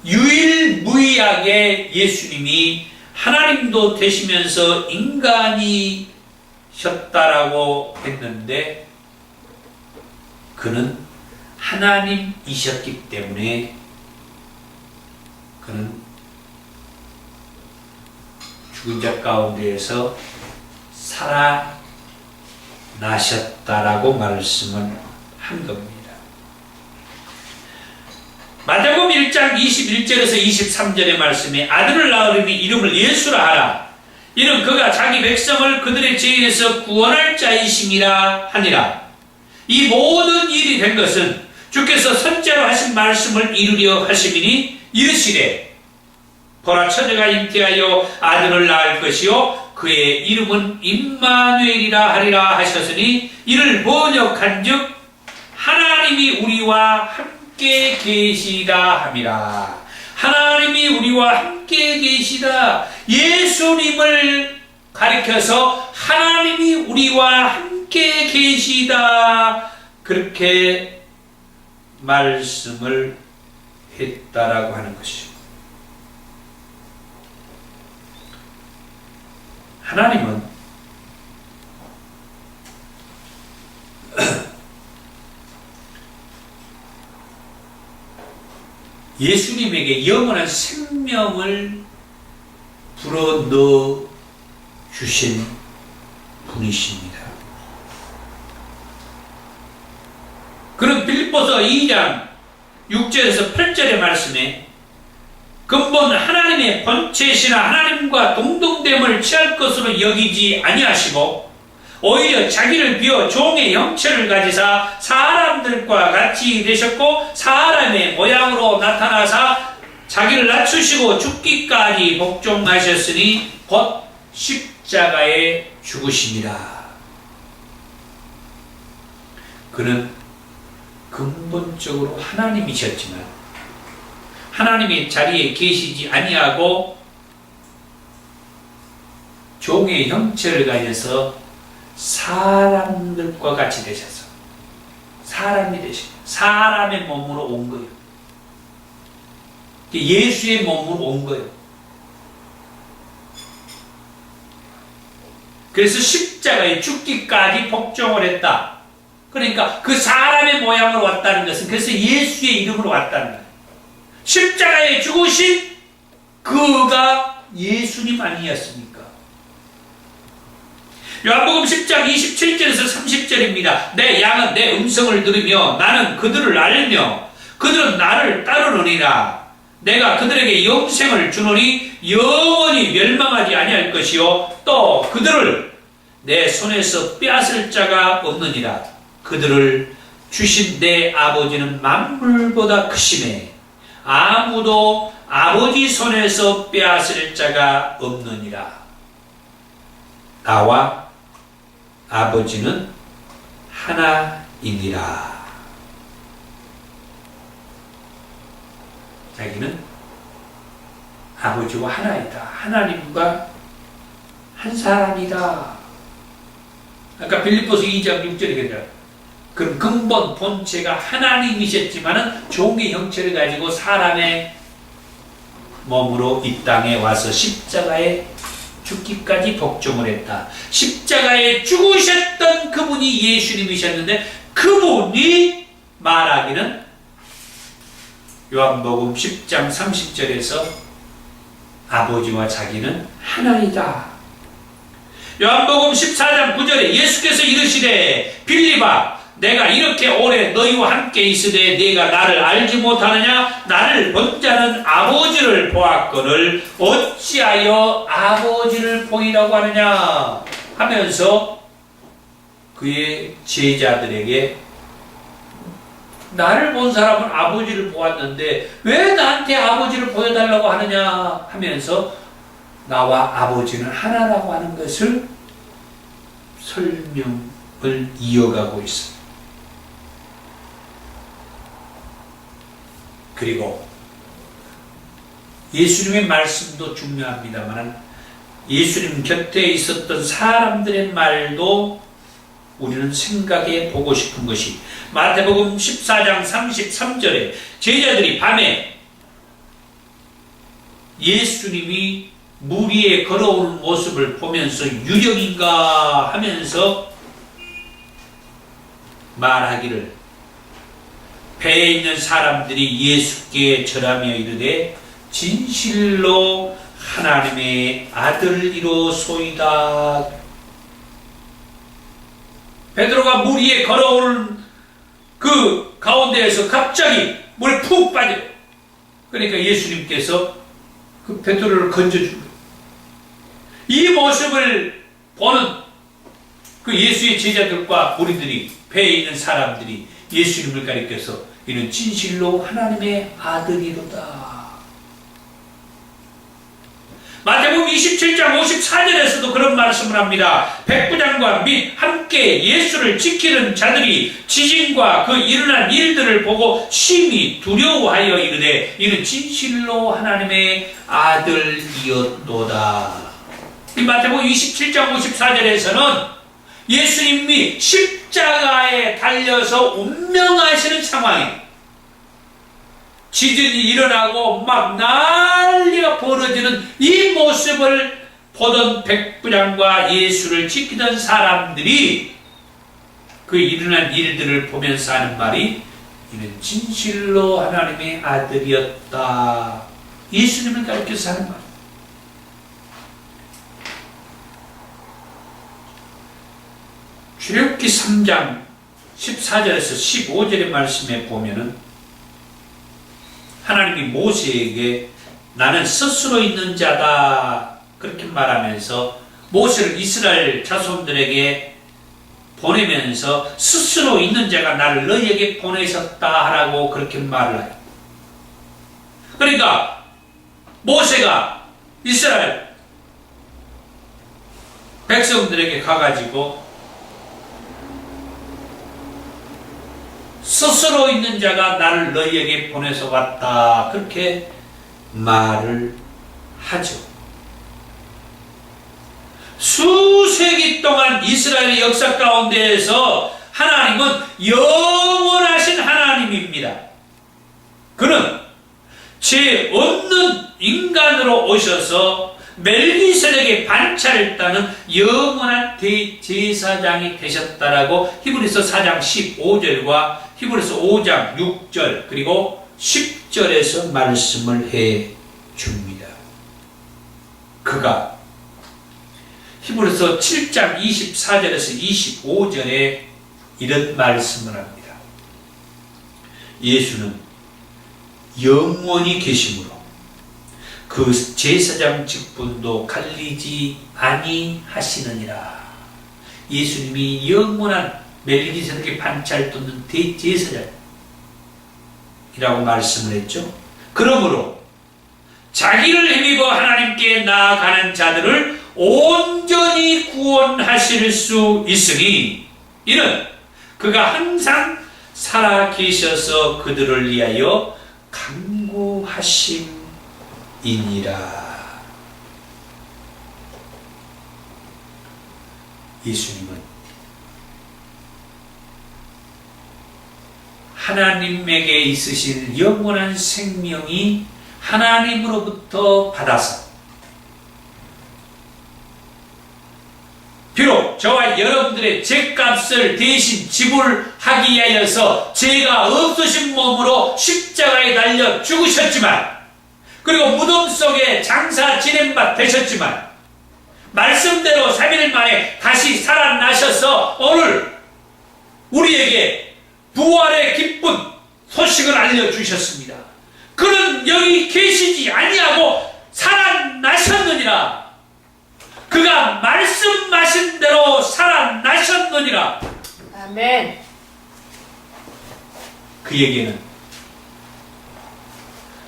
유일무이하게 예수님이 하나님도 되시면서 인간이셨다라고 했는데 그는 하나님이셨기 때문에 그는 죽은 자 가운데에서 살아나셨다라고 말씀을 한 겁니다. 마태복음 1장 21절에서 23절의 말씀에 아들을 낳으리니 이름을 예수라 하라. 이는 그가 자기 백성을 그들의 죄에서 구원할 자이심이라 하니라. 이 모든 일이 된 것은 주께서 선자로 하신 말씀을 이루려 하심이니 이르시되 보라 처녀가 잉태하여 아들을 낳을 것이요 그의 이름은 임마누엘이라 하리라 하셨으니 이를 번역한즉 하나님이 우리와 함께 계시다 함이라. 하나님이 우리와 함께 계시다. 예수님을 가리켜서 하나님이 우리와 함께 함께 계시다. 그렇게 말씀을 했다라고 하는 것이죠. 하나님은 예수님에게 영원한 생명을 불어넣어 주신 분이십니다. 그럼 빌립보서 2장 6절에서 8절의 말씀에 근본 하나님의 본체시나 하나님과 동등됨을 취할 것으로 여기지 아니하시고 오히려 자기를 비워 종의 형체를 가지사 사람들과 같이 되셨고 사람의 모양으로 나타나사 자기를 낮추시고 죽기까지 복종하셨으니 곧 십자가에 죽으십니다. 그는 근본적으로 하나님이셨지만 하나님의 자리에 계시지 아니하고 종의 형체를 가져서 사람들과 같이 되셔서 사람이 되신 사람의 몸으로 온 거예요. 예수의 몸으로 온 거예요. 그래서 십자가에 죽기까지 복종을 했다. 그러니까 그 사람의 모양으로 왔다는 것은 그래서 예수의 이름으로 왔다는 거예요. 십자가에 죽으신 그가 예수님 아니었습니까? 요한복음 10장 27절에서 30절입니다. 내 양은 내 음성을 들으며 나는 그들을 알며 그들은 나를 따르느니라. 내가 그들에게 영생을 주노니 영원히 멸망하지 아니할 것이요 또 그들을 내 손에서 빼앗을 자가 없느니라. 그들을 주신 내 아버지는 만물보다 크시매 아무도 아버지 손에서 빼앗을 자가 없느니라. 나와 아버지는 하나이니라. 자기는 아버지와 하나이다. 하나님과 한 사람이다. 아까 빌립보서 2장 6절에 그랬잖아요. 그럼 근본 본체가 하나님이셨지만은 종의 형체를 가지고 사람의 몸으로 이 땅에 와서 십자가에 죽기까지 복종을 했다. 십자가에 죽으셨던 그분이 예수님이셨는데 그분이 말하기는 요한복음 10장 30절에서 아버지와 자기는 하나이다. 요한복음 14장 9절에 예수께서 이르시되 빌립아 내가 이렇게 오래 너희와 함께 있으되 네가 나를 알지 못하느냐? 나를 본 자는 아버지를 보았거늘 어찌하여 아버지를 보이라고 하느냐? 하면서 그의 제자들에게 나를 본 사람은 아버지를 보았는데 왜 나한테 아버지를 보여달라고 하느냐? 하면서 나와 아버지는 하나라고 하는 것을 설명을 이어가고 있습니다. 그리고 예수님의 말씀도 중요합니다만 예수님 곁에 있었던 사람들의 말도 우리는 생각해 보고 싶은 것이 마태복음 14장 33절에 제자들이 밤에 예수님이 물 위에 걸어오는 모습을 보면서 유령인가 하면서 말하기를 배에 있는 사람들이 예수께 절하며 이르되 진실로 하나님의 아들이로소이다. 베드로가 물 위에 걸어오는 그 가운데에서 갑자기 물에 푹 빠져요. 그러니까 예수님께서 그 베드로를 건져준 거예요. 이 모습을 보는 그 예수의 제자들과 무리들이 배에 있는 사람들이 예수님을 가리켜서 이는 진실로 하나님의 아들이로다. 마태복음 27장 54절에서도 그런 말씀을 합니다. 백부장과 및 함께 예수를 지키는 자들이 지진과 그 일어난 일들을 보고 심히 두려워하여 이르되 이는 진실로 하나님의 아들이었도다. 이 마태복음 27장 54절에서는 예수님이 십자가에 달려서 운명하시는 상황에 지진이 일어나고 막 난리가 벌어지는 이 모습을 보던 백부장과 예수를 지키던 사람들이 그 일어난 일들을 보면서 하는 말이 이는 진실로 하나님의 아들이었다. 예수님을 가리켜서 하는 말. 출애굽기 3장 14절에서 15절의 말씀에 보면은 하나님이 모세에게 나는 스스로 있는 자다 그렇게 말하면서 모세를 이스라엘 자손들에게 보내면서 스스로 있는 자가 나를 너희에게 보내셨다 하라고 그렇게 말을 해요. 그러니까 모세가 이스라엘 백성들에게 가가지고 스스로 있는 자가 나를 너희에게 보내서 왔다 그렇게 말을 하죠. 수세기 동안 이스라엘의 역사 가운데에서 하나님은 영원하신 하나님입니다. 그는 죄 없는 인간으로 오셔서 멜기세덱의 반차를 따는 영원한 대제사장이 되셨다라고 히브리서 4장 15절과 히브리서 5장 6절 그리고 10절에서 말씀을 해 줍니다. 그가 히브리서 7장 24절에서 25절에 이런 말씀을 합니다. 예수는 영원히 계심으로 그 제사장 직분도 갈리지 아니하시느니라. 예수님이 영원한 멜기세덱의 반차를 뚫는 대제사장이라고 말씀을 했죠. 그러므로 자기를 힘입어 하나님께 나아가는 자들을 온전히 구원하실 수 있으니 이는 그가 항상 살아 계셔서 그들을 위하여 간구하심이니라. 예수님은 하나님에게 있으신 영원한 생명이 하나님으로부터 받아서 비록 저와 여러분들의 죄값을 대신 지불하기 위하여서 죄가 없으신 몸으로 십자가에 달려 죽으셨지만 그리고 무덤 속에 장사 지낸 바 되셨지만 말씀대로 3일 만에 다시 살아나셔서 오늘 우리에게 부활의 기쁜 소식을 알려주셨습니다. 그는 여기 계시지 아니하고 살아나셨느니라. 그가 말씀하신 대로 살아나셨느니라. 아멘. 그에게는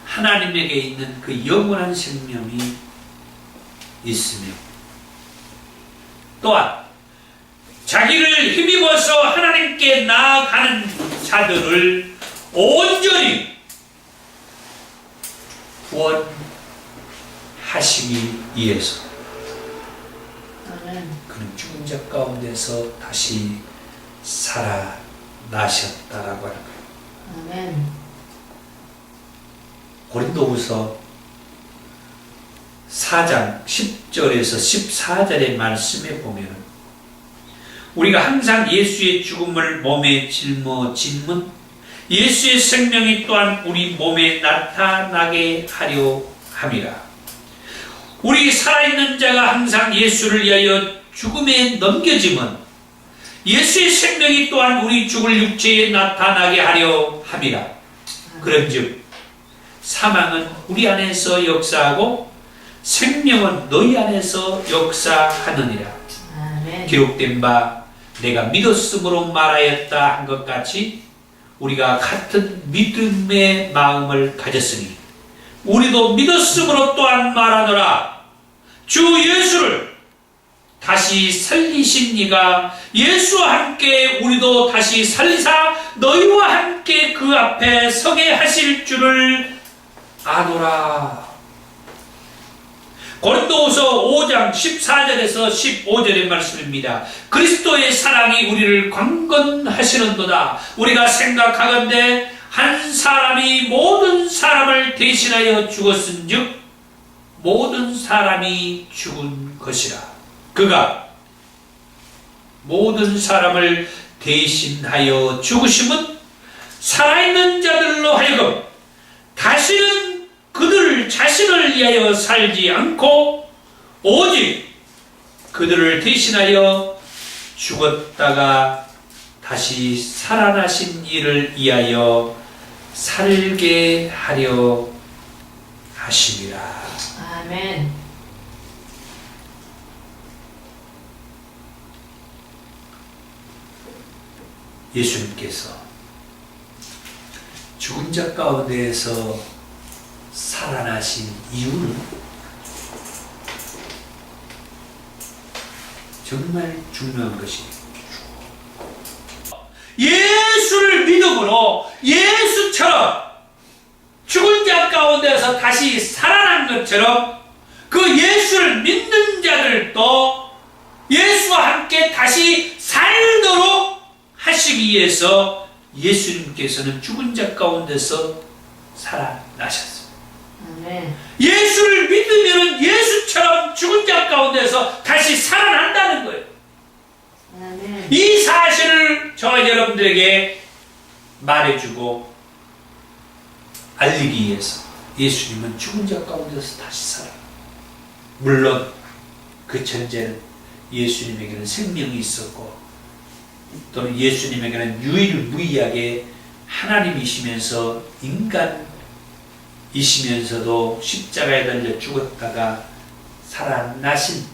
하나님에게 있는 그 영원한 생명이 있으며 또한 자기를 힘입어서 하나님께 나아가는 자들을 온전히 구원하시기 위해서 아멘. 그는 죽은 자 가운데서 다시 살아나셨다라고 하는 거예요. 아멘. 고린도후서 4장 10절에서 14절의 말씀에 보면 우리가 항상 예수의 죽음을 몸에 짊어짐은 예수의 생명이 또한 우리 몸에 나타나게 하려 함이라. 우리 살아있는 자가 항상 예수를 위하여 죽음에 넘겨짐은 예수의 생명이 또한 우리 죽을 육체에 나타나게 하려 함이라. 그런즉 사망은 우리 안에서 역사하고 생명은 너희 안에서 역사하느니라. 아멘. 기록된 바 내가 믿었으므로 말하였다 한 것 같이 우리가 같은 믿음의 마음을 가졌으니 우리도 믿었으므로 또한 말하노라. 주 예수를 다시 살리신 이가 예수와 함께 우리도 다시 살리사 너희와 함께 그 앞에 서게 하실 줄을 아노라. 고린도후서 5장 14절에서 15절의 말씀입니다. 그리스도의 사랑이 우리를 강건하시는도다. 우리가 생각하건대 한 사람이 모든 사람을 대신하여 죽었은즉 모든 사람이 죽은 것이라. 그가 모든 사람을 대신하여 죽으심은 살아있는 자들로 하여금 다시는 그들 자신을 위하여 살지 않고 오직 그들을 대신하여 죽었다가 다시 살아나신 이를 위하여 살게 하려 하심이라. 아멘. 예수님께서 죽은 자 가운데에서 살아나신 이유는 정말 중요한 것이에요. 예수를 믿음으로 예수처럼 죽은 자 가운데서 다시 살아난 것처럼 그 예수를 믿는 자들도 예수와 함께 다시 살도록 하시기 위해서 예수님께서는 죽은 자 가운데서 살아나셨습니다. 아멘. 예수를 믿으면 예수처럼 죽은 자 가운데서 다시 살아난다는 거예요. 아멘. 이 사실을 저와 여러분들에게 말해주고 알리기 위해서 예수님은 죽은 자 가운데서 다시 살아. 물론 그 전제는 예수님에게는 생명이 있었고 또는 예수님에게는 유일무이하게 하나님이시면서 인간이시면서도 십자가에 달려 죽었다가 살아나신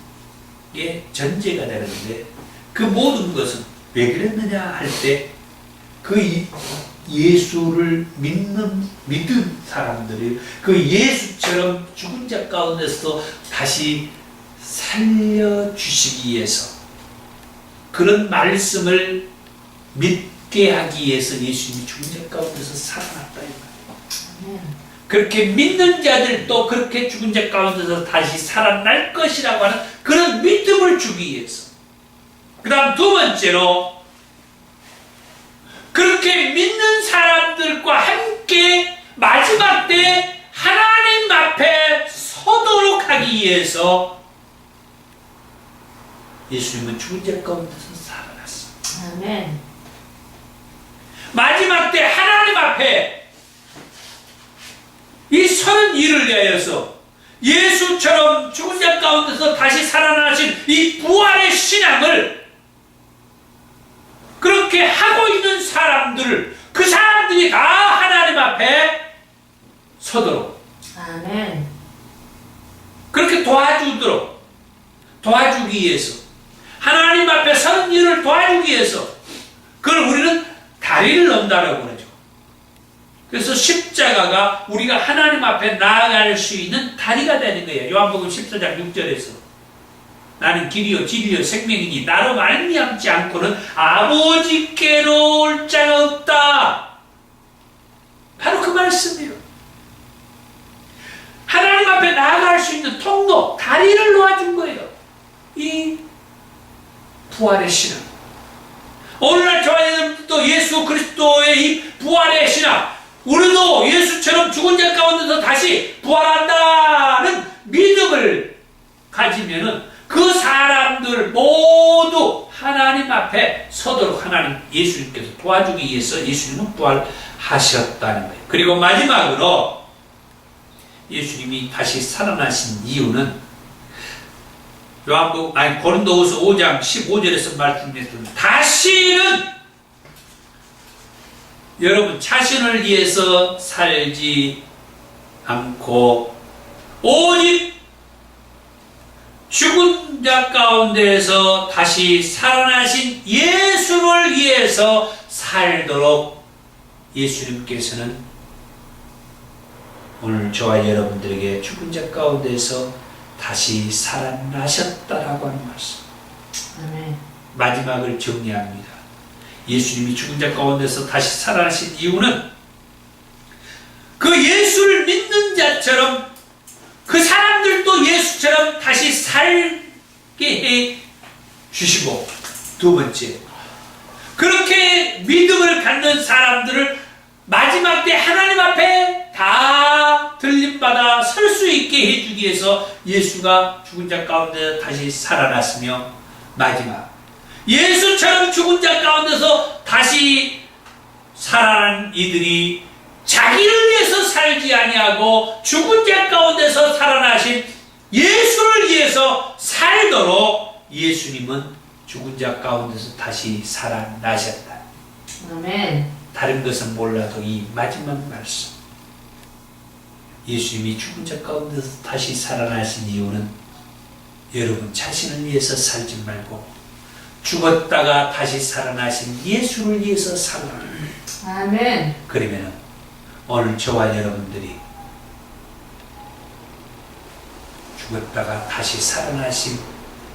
게 전제가 되는데 그 모든 것은 왜 그랬느냐 할 때 그 예수를 믿은 사람들이 그 예수처럼 죽은 자 가운데서 다시 살려주시기 위해서 그런 말씀을 믿게 하기 위해서 예수님이 죽은 자 가운데서 살아났다 이 말이에요. 그렇게 믿는 자들도 그렇게 죽은 자 가운데서 다시 살아날 것이라고 하는 그런 믿음을 주기 위해서. 그 다음 두 번째로 그렇게 믿는 사람들과 함께 마지막 때 하나님 앞에 서도록 하기 위해서 예수님은 죽은 자 가운데서 살아났습니다. 아멘. 마지막 때 하나님 앞에 이 서는 일을 위하여서 예수처럼 죽은 자 가운데서 다시 살아나신 이 부활의 신앙을 그렇게 하고 있는 사람들을 그 사람들이 다 하나님 앞에 서도록 아멘. 그렇게 도와주기 위해서 하나님 앞에 서는 일을 도와주기 위해서 그걸 우리는 다리를 넘다라고 그러죠. 그래서 십자가가 우리가 하나님 앞에 나아갈 수 있는 다리가 되는 거예요. 요한복음 14장 6절에서 나는 길이요 진리요 생명이니 나로 말미암지 않고는 아버지께로 올 자가 없다. 바로 그 말씀이에요. 하나님 앞에 나아갈 수 있는 통로, 다리를 놓아준 거예요. 이 부활의 신앙. 오늘날 저와 여러분도 예수 그리스도의 이 부활의 신앙, 우리도 예수처럼 죽은 자 가운데서 다시 부활한다는 믿음을 가지면은 그 사람들 모두 하나님 앞에 서도록 하나님 예수님께서 도와주기 위해서 예수님은 부활하셨다는 거예요. 그리고 마지막으로 예수님이 다시 살아나신 이유는 고린도후서 5장 15절에서 말씀드렸던 다시는 여러분 자신을 위해서 살지 않고 오직 죽은 자 가운데에서 다시 살아나신 예수를 위해서 살도록 예수님께서는 오늘 저와 여러분들에게 죽은 자 가운데서 다시 살아나셨다라고 하는 말씀. 아멘. 마지막을 정리합니다. 예수님이 죽은 자 가운데서 다시 살아나신 이유는 그 예수를 믿는 자처럼 그 사람들도 예수처럼 두 번째, 그렇게 믿음을 갖는 사람들을 마지막 때 하나님 앞에 다 들림받아 설 수 있게 해주기 위해서 예수가 죽은 자 가운데 다시 살아났으며, 마지막 예수처럼 죽은 자 가운데서 다시 살아난 이들이 자기를 위해서 살지 아니하고 죽은 자 가운데서 살아나신 예수를 위해서 살도록 예수님은 죽은 자 가운데서 다시 살아나셨다. 아멘. 다른 것은 몰라도 이 마지막 말씀, 예수님이 죽은 자 가운데서 다시 살아나신 이유는 여러분 자신을 위해서 살지 말고 죽었다가 다시 살아나신 예수를 위해서 살아라. 아멘. 그러면 오늘 저와 여러분들이 죽었다가 다시 살아나신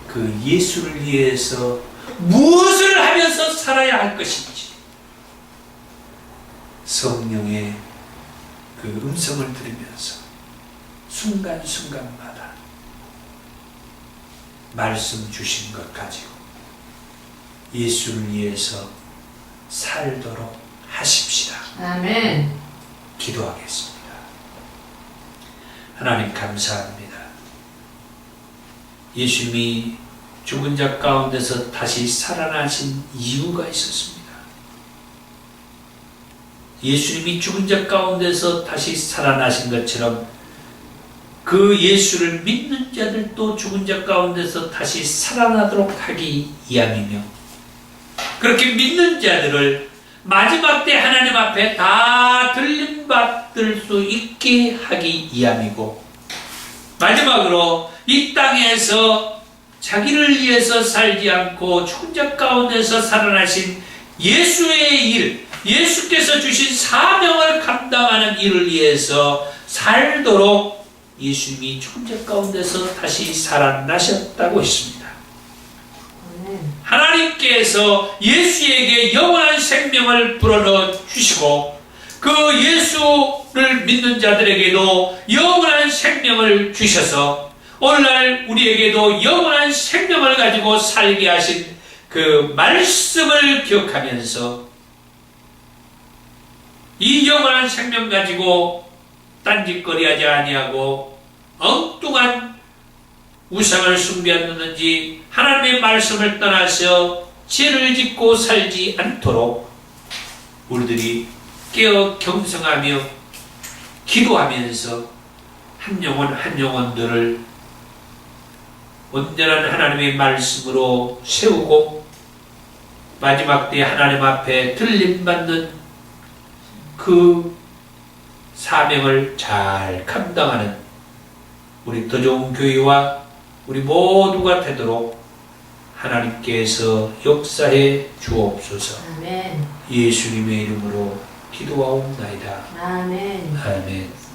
그 예수를 위해서 무엇을 하면서 살아야 할 것인지 성령의 그 음성을 들으면서 순간순간마다 말씀 주신 것 가지고 예수를 위해서 살도록 하십시다. 아멘. 기도하겠습니다. 하나님 감사합니다. 예수님이 죽은 자 가운데서 다시 살아나신 이유가 있었습니다. 예수님이 죽은 자 가운데서 다시 살아나신 것처럼 그 예수를 믿는 자들도 죽은 자 가운데서 다시 살아나도록 하기 위함이며, 그렇게 믿는 자들을 마지막 때 하나님 앞에 다 들림받을 수 있게 하기 위함이고, 마지막으로 이 땅에서 자기를 위해서 살지 않고 죽은 자 가운데서 살아나신 예수의 일, 예수께서 주신 사명을 감당하는 일을 위해서 살도록 예수님이 죽은 자 가운데서 다시 살아나셨다고 했습니다. 하나님께서 예수에게 영원한 생명을 불어넣어 주시고 그 예수를 믿는 자들에게도 영원한 생명을 주셔서 오늘날 우리에게도 영원한 생명을 가지고 살게 하신 그 말씀을 기억하면서 이 영원한 생명 가지고 딴짓거리하지 아니하고 엉뚱한 우상을 숭배하는지 하나님의 말씀을 떠나서 죄를 짓고 살지 않도록 우리들이 깨어 경성하며 기도하면서 한 영혼 한 영혼들을 온전한 하나님의 말씀으로 세우고 마지막 때 하나님 앞에 들림받는 그 사명을 잘 감당하는 우리 더 좋은 교회와 우리 모두가 되도록 하나님께서 역사해 주옵소서. 아멘. 예수님의 이름으로 기도하옵나이다. 아멘. 아멘.